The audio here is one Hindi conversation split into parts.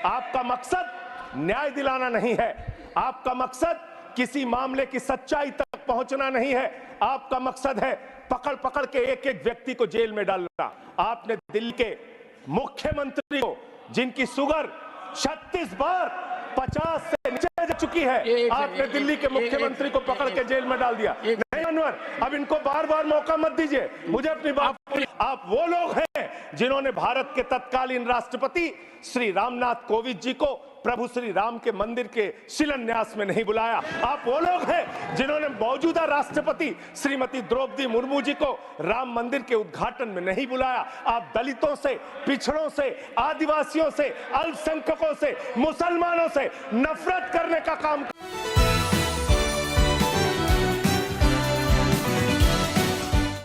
आपका मकसद न्याय दिलाना नहीं है, आपका मकसद किसी मामले की सच्चाई तक पहुंचना नहीं है, आपका मकसद है पकड़ पकड़ के एक एक व्यक्ति को जेल में डालना। आपने दिल्ली के मुख्यमंत्री को, जिनकी शुगर 36 बार 50 से नीचे जा चुकी है, आपने दिल्ली के मुख्यमंत्री को पकड़ के जेल में डाल दिया। नहीं अनवर, अब इनको बार बार मौका मत दीजिए, मुझे अपनी बात। आप वो लोग हैं जिन्होंने भारत के तत्कालीन राष्ट्रपति श्री रामनाथ कोविंद जी को प्रभु श्री राम के मंदिर के शिलान्यास में नहीं बुलाया। आप वो लोग हैं जिन्होंने मौजूदा राष्ट्रपति श्रीमती द्रौपदी मुर्मू जी को राम मंदिर के उद्घाटन में नहीं बुलाया। आप दलितों से, पिछड़ों से, आदिवासियों से, अल्पसंख्यकों से, मुसलमानों से नफरत करने का काम।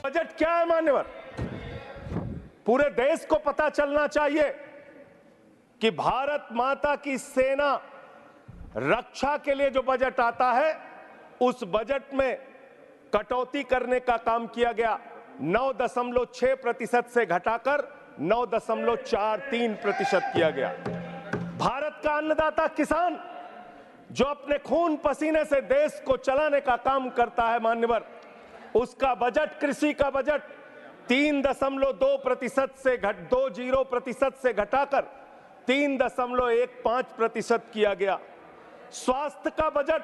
बजट क्या है मान्यवर? पूरे देश को पता चलना चाहिए कि भारत माता की सेना रक्षा के लिए जो बजट आता है, उस बजट में कटौती करने का काम किया गया। 9.6% से घटाकर 9.43% किया गया। भारत का अन्नदाता किसान, जो अपने खून पसीने से देश को चलाने का काम करता है मान्यवर, उसका बजट, कृषि का बजट 3.2% से घटाकर 3.15% किया गया। स्वास्थ्य का बजट,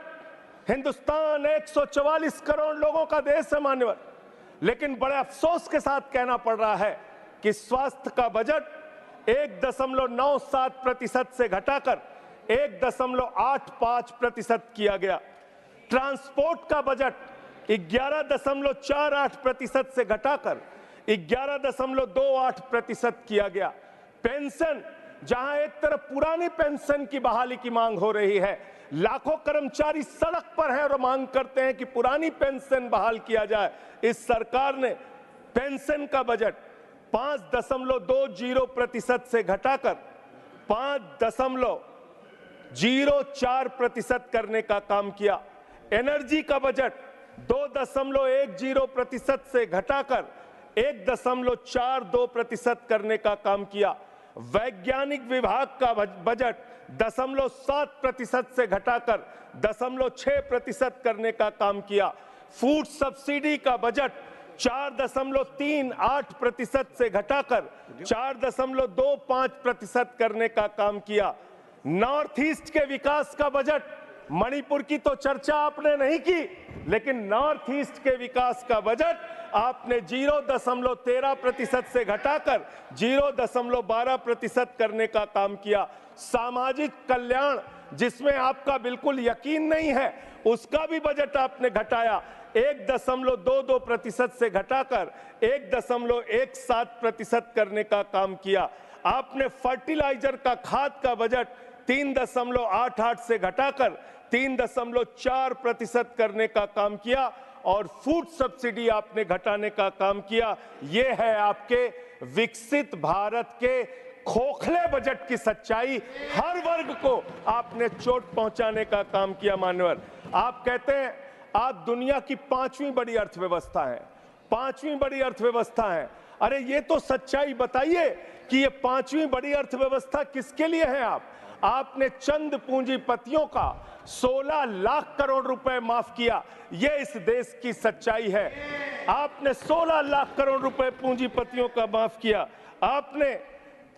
हिंदुस्तान 144 करोड़ लोगों का देश है मान्यवर, लेकिन बड़े अफसोस के साथ कहना पड़ रहा है कि स्वास्थ्य का बजट 1.97% से घटाकर 1.85% किया गया। ट्रांसपोर्ट का बजट 11.48% से घटाकर 11.28% किया गया। पेंशन, जहां एक तरफ पुरानी पेंशन की बहाली की मांग हो रही है, लाखों कर्मचारी सड़क पर हैं और मांग करते हैं कि पुरानी पेंशन बहाल किया जाए, इस सरकार ने पेंशन का बजट 5.20% से घटाकर 5.04% करने का काम किया। एनर्जी का बजट 2.10% से घटाकर 1.42% करने का काम किया। वैज्ञानिक विभाग का बजट 0.7% से घटाकर 0.6% करने का काम किया। फूड सब्सिडी का बजट 4.38% से घटाकर 4.25% करने का काम किया। नॉर्थ ईस्ट के विकास का बजट, मणिपुर की तो चर्चा आपने नहीं की, लेकिन नॉर्थ ईस्ट के विकास का बजट आपने 0.13% से घटाकर 0.12% करने का काम किया। सामाजिक कल्याण, जिसमें आपका बिल्कुल यकीन नहीं है, उसका भी बजट आपने घटाया, 1.22% से घटाकर 1.17% करने का काम किया। आपने फर्टिलाइजर का, खाद का बजट 3.88 से घटाकर 3.4% करने का काम किया और फूड सब्सिडी आपने घटाने का काम किया। यह है आपके विकसित भारत के खोखले बजट की सच्चाई। हर वर्ग को आपने चोट पहुंचाने का काम किया मान्यवर। आप कहते हैं आप दुनिया की 5वीं बड़ी अर्थव्यवस्था है, 5वीं बड़ी अर्थव्यवस्था है। अरे ये तो सच्चाई बताइए कि ये 5वीं बड़ी अर्थव्यवस्था किसके लिए है? आपने चंद पूंजीपतियों का 16 लाख करोड़ रुपए माफ किया, ये इस देश की सच्चाई है। आपने 16 लाख करोड़ रुपए पूंजीपतियों का माफ किया। आपने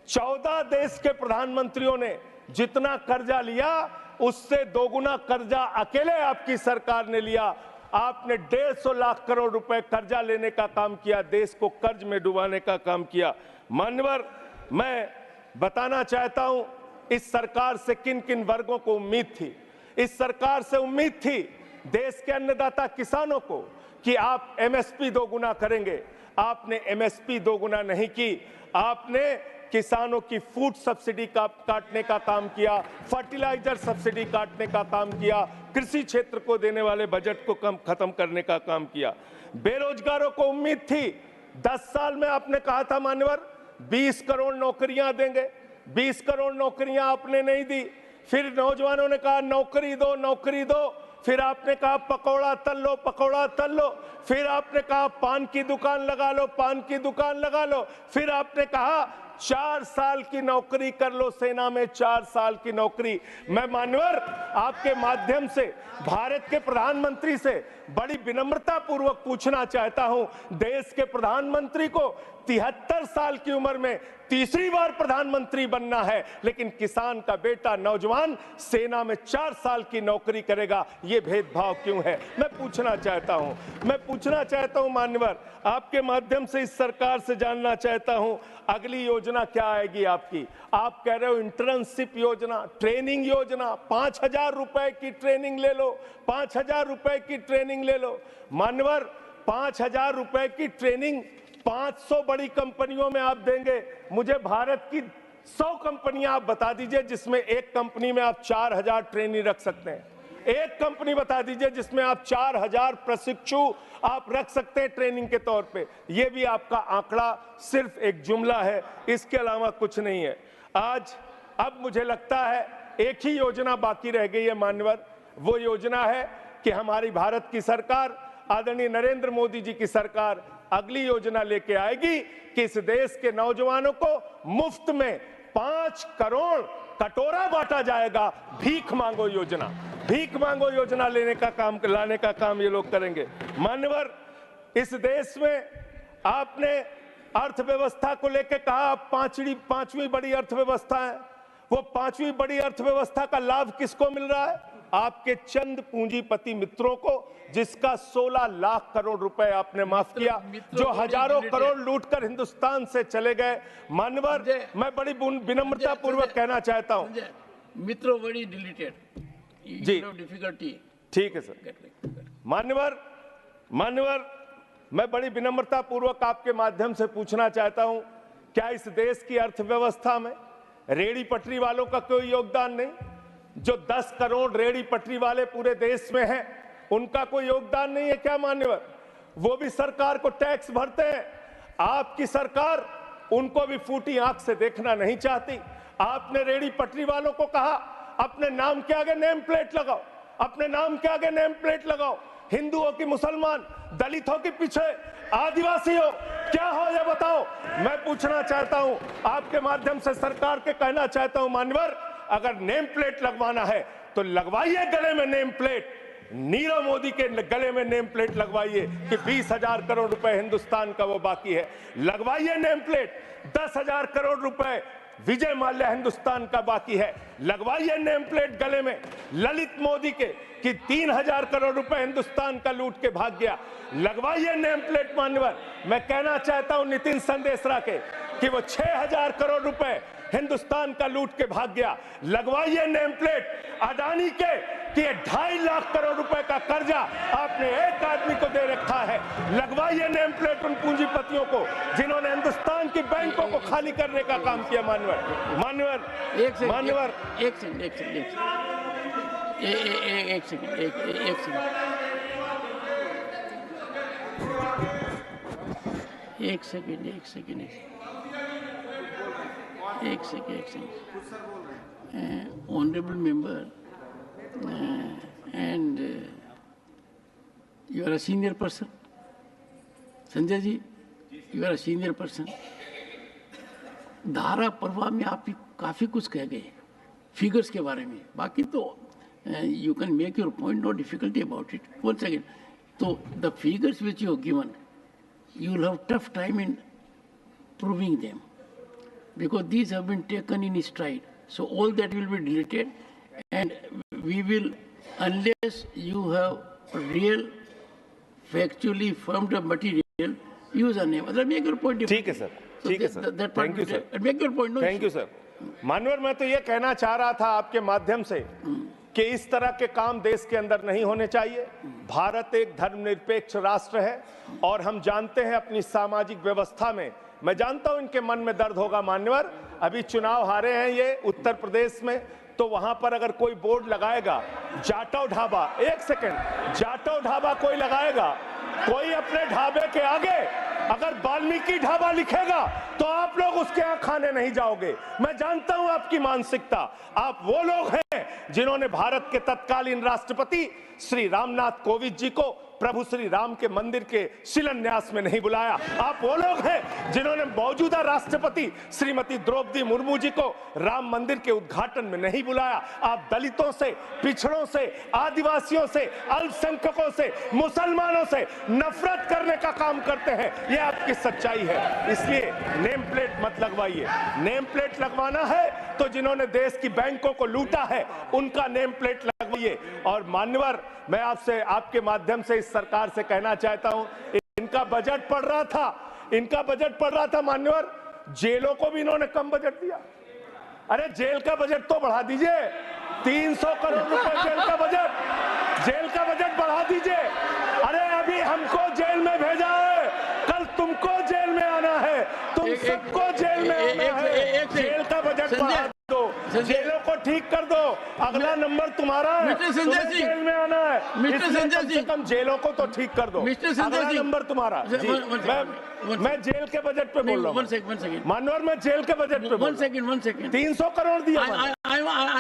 14 देश के प्रधानमंत्रियों ने जितना कर्जा लिया, उससे दोगुना कर्जा अकेले आपकी सरकार ने लिया। आपने 150 लाख करोड़ रुपए कर्जा लेने का काम किया, देश को कर्ज में डुबाने का काम किया। मान्यवर, मैं बताना चाहता हूं इस सरकार से किन किन वर्गों को उम्मीद थी। इस सरकार से उम्मीद थी देश के अन्नदाता किसानों को कि आप एमएसपी दोगुना करेंगे। आपने एमएसपी दोगुना नहीं की, आपने किसानों की फूड सब्सिडी का काटने का काम किया, फर्टिलाइजर सब्सिडी काटने का काम किया, कृषि क्षेत्र को देने वाले बजट को खत्म करने का काम किया। बेरोजगारों को उम्मीद थी, 10 साल में आपने कहा था मान्यवर 20 करोड़ नौकरियां देंगे, 20 करोड़ नौकरियां आपने नहीं दी। फिर नौजवानों ने कहा नौकरी दो, नौकरी दो। फिर आपने कहा पकौड़ा तल लो, पकौड़ा तल लो। फिर आपने कहा पान की दुकान लगा लो, पान की दुकान लगा लो। फिर आपने कहा 4 साल की नौकरी कर लो सेना में, 4 साल की नौकरी। मैं मान्यवर आपके माध्यम से भारत के प्रधानमंत्री से बड़ी विनम्रता पूर्वक पूछना चाहता हूं, देश के प्रधानमंत्री को 73 साल की उम्र में तीसरी बार प्रधानमंत्री बनना है, लेकिन किसान का बेटा नौजवान सेना में 4 साल की नौकरी करेगा, ये भेदभाव क्यों है? मैं पूछना चाहता हूं मान्यवर, आपके माध्यम से इस सरकार से जानना चाहता हूं, अगली योजना क्या आएगी आपकी? आप कह रहे हो इंटर्नशिप योजना, ट्रेनिंग योजना, 5,000 रुपए की ट्रेनिंग ले लो, 5,000 रुपए की ट्रेनिंग ले लो। मान्यवर 5,000 रुपए की ट्रेनिंग 500 बड़ी कंपनियों में आप देंगे, मुझे भारत की 100 कंपनियां आप बता दीजिए जिसमें एक कंपनी में आप 4,000 ट्रेनी रख सकते हैं। एक कंपनी बता दीजिए जिसमें आप 4,000 प्रशिक्षु आप रख सकते हैं ट्रेनिंग के तौर पे। ये भी आपका आंकड़ा सिर्फ एक जुमला है, इसके अलावा कुछ नहीं है। आज अब मुझे लगता है एक ही योजना बाकी रह गई है मान्यवर, वो योजना है कि हमारी भारत की सरकार, आदरणीय नरेंद्र मोदी जी की सरकार अगली योजना लेके आएगी कि इस देश के नौजवानों को मुफ्त में 5 करोड़ कटोरा बांटा जाएगा। भीख मांगो योजना, भीख मांगो योजना लाने का काम ये लोग करेंगे। मान्यवर इस देश में आपने अर्थव्यवस्था को लेकर कहा पांचवी बड़ी अर्थव्यवस्था है, वो 5वीं बड़ी अर्थव्यवस्था का लाभ किसको मिल रहा है? आपके चंद पूंजीपति मित्रों को, जिसका 16 लाख करोड़ रुपए आपने माफ किया, जो हजारों करोड़ लूटकर हिंदुस्तान से चले गए। मान्यवर मैं बड़ी विनम्रता पूर्वक कहना चाहता हूं, मित्रों बड़ी डिलीटेड जी, डिफिकल्टी। ठीक है सर। मान्यवर मैं बड़ी विनम्रता पूर्वक आपके माध्यम से पूछना चाहता हूं, क्या इस देश की अर्थव्यवस्था में रेहड़ी पटरी वालों का कोई योगदान नहीं? जो 10 करोड़ रेहड़ी पटरी वाले पूरे देश में हैं, उनका कोई योगदान नहीं है क्या मान्यवर? वो भी सरकार को टैक्स भरते हैं। आपकी सरकार उनको भी फूटी आंख से देखना नहीं चाहती। आपने रेहड़ी पटरी वालों को कहा अपने नाम के आगे नेम प्लेट लगाओ, अपने नाम के आगे नेम प्लेट लगाओ। हिंदू हो कि मुसलमान, दलित हो कि पीछे, आदिवासी हो, क्या हो ये बताओ। मैं पूछना चाहता हूं आपके माध्यम से सरकार के कहना चाहता हूं मान्यवर, अगर नेम प्लेट लगवाना है तो लगवाइए गले में नेम प्लेट, नीरव मोदी के गले में नेम प्लेट लगवाइए कि 20,000 करोड़ रुपए हिंदुस्तान का वो बाकी है। लगवाइए नेम प्लेट, 10,000 करोड़ रुपए विजय माल्या हिंदुस्तान का बाकी है। लगवाइए नेम प्लेट गले में ललित मोदी के कि 3,000 करोड़ रुपए हिंदुस्तान का लूट के भाग गया। लगवाइए नेम प्लेट मान्यवर। मैं कहना चाहता हूं नितिन संदेशरा के कि वो 6,000 करोड़ रुपए हिंदुस्तान का लूट के भाग गया। लगवाइए नेम प्लेट अडानी के कि 2.5 लाख करोड़ रुपए का कर्जा आपने एक आदमी को दे रखा है। लगवाइए नेम प्लेट उन पूंजीपतियों को जिन्होंने हिंदुस्तान की बैंकों को खाली करने का काम किया। मान्यवर एक second. Honorable member, and you are a senior person. Sanjay ji, you are a senior person. धारा प्रवाह में आप काफी कुछ कह गए फिगर्स के बारे में, बाकी तो you can make your point, no difficulty about it. One second. So the figures which you have given, you will have tough time in proving them, because these have been taken in stride. So all that will be deleted, and we will, unless you have real, factually firmed up material, use a name. Make your point. ठीक है सर, ठीक है sir, thank you sir, make your point. Thank you sir. मानवर मैं तो ये कहना चाह रहा था आपके माध्यम से कि इस तरह के काम देश के अंदर नहीं होने चाहिए। भारत एक धर्मनिरपेक्ष राष्ट्र है और हम जानते हैं अपनी सामाजिक व्यवस्था में, मैं जानता हूं इनके मन में दर्द होगा मान्यवर, अभी चुनाव हारे हैं ये उत्तर प्रदेश में, तो वहां पर अगर कोई बोर्ड लगाएगा जाटव ढाबा, एक सेकंड, जाटव ढाबा कोई लगाएगा कोई अपने ढाबे के आगे अगर वाल्मीकि ढाबा लिखेगा तो आप लोग उसके यहाँ खाने नहीं जाओगे। मैं जानता हूं आपकी मानसिकता। आप वो लोग हैं जिन्होंने भारत के तत्कालीन राष्ट्रपति श्री रामनाथ कोविंद जी को प्रभु श्री राम के मंदिर के शिलान्यास में नहीं बुलाया। आप वो लोग हैं जिन्होंने मौजूदा राष्ट्रपति श्रीमती द्रौपदी मुर्मू जी को राम मंदिर के उद्घाटन में नहीं बुलाया। आप दलितों से, पिछड़ों से, आदिवासियों से, अल्पसंख्यकों से, मुसलमानों से नफरत करने का काम करते हैं। ये आपकी सच्चाई है। इसलिए नेम प्लेट मत लगवाइए। नेम प्लेट लगवाना है तो जिन्होंने देश की बैंकों को लूटा है उनका नेम प्लेट लगवाइए। और मान्यवर, मैं आपसे, आपके माध्यम से इस सरकार से कहना चाहता हूं, इनका बजट पढ़ रहा था मान्यवर, जेलों को भी इन्होंने कम बजट दिया। अरे जेल का बजट तो बढ़ा दीजिए, 300 करोड़ रुपए जेल का बजट बढ़ा दीजिए। अरे अभी हमको जेल में भेजा है, कल तुमको जेल में आना है, तुम सबको जेल में आना है। जेल का बजट बढ़ा दो, जेलों को ठीक कर दो, अगला नंबर तुम्हारा है, तुम्हें जेल में आना है। इसलिए कम से कम जेलों को तो ठीक कर दो, अगला नंबर तुम्हारा। मैं जेल के बजट पे बोल रहा हूँ मानवर, मैं जेल के बजट पे 300 करोड़ दिया,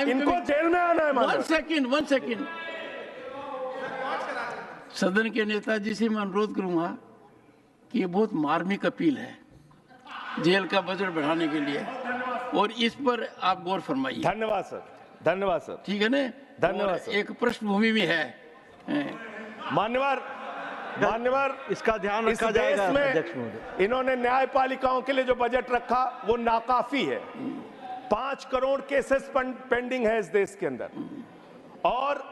इनको जेल में आना है। वन सेकंड सदन के नेताजी से मैं अनुरोध करूंगा कि ये बहुत मार्मिक अपील है जेल का बजट बढ़ाने के लिए, और इस पर आप गौर फरमाइए। धन्यवाद सर, धन्यवाद सर। ठीक है ना, धन्यवाद सर। एक पृष्ठभूमि भी है मान्यवर, इसका ध्यान रखा जाएगा। अध्यक्ष महोदय, इन्होंने न्यायपालिकाओं के लिए जो बजट रखा वो नाकाफी है। 5 करोड़ केसेस पेंडिंग है इस देश के अंदर, और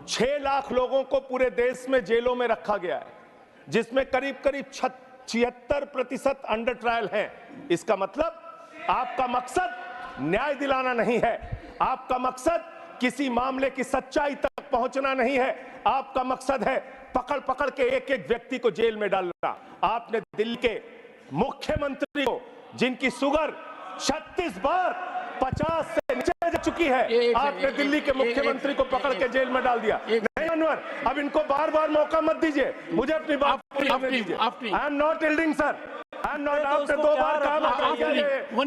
6 लाख लोगों को पूरे देश में जेलों में रखा गया है, जिसमें करीब 76% अंडर ट्रायल हैं। इसका मतलब आपका मकसद न्याय दिलाना नहीं है, आपका मकसद किसी मामले की सच्चाई तक पहुंचना नहीं है, आपका मकसद है पकड़ पकड़ के एक एक व्यक्ति को जेल में डालना। आपने दिल्ली के मुख्यमंत्री को, जिनकी शुगर 36 बार 50 से नीचे जा चुकी है, आपने दिल्ली के मुख्यमंत्री को पकड़ के जेल में डाल दिया। नहीं अनवर, अब इनको बार बार मौका मत दीजिए, मुझे अपनी बात करने दीजिए। I am not yielding sir, I am not. आपने 2 बार कहा,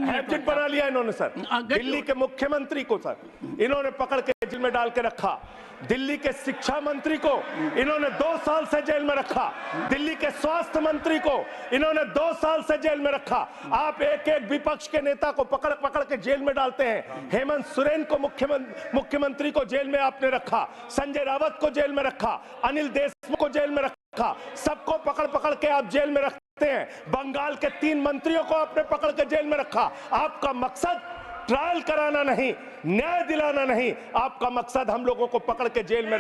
हैबिट बना लिया इन्होंने सर। दिल्ली के मुख्यमंत्री को सर इन्होंने पकड़ के जेल में डाल के रखा, दिल्ली के शिक्षा मंत्री को इन्होंने 2 साल से जेल में रखा, दिल्ली के स्वास्थ्य मंत्री को इन्होंने 2 साल से जेल में रखा। आप एक एक विपक्ष के नेता को पकड़ पकड़ के जेल में डालते हैं। हेमंत सोरेन को मुख्यमंत्री को जेल में आपने रखा, संजय रावत को जेल में रखा, अनिल देशमुख को जेल में रखा, सबको पकड़ पकड़ के आप जेल में रखते हैं। बंगाल के 3 मंत्रियों को आपने पकड़ के जेल में रखा। आपका मकसद ट्रायल कराना नहीं, न्याय दिलाना नहीं, आपका मकसद हम लोगों को पकड़ के जेल में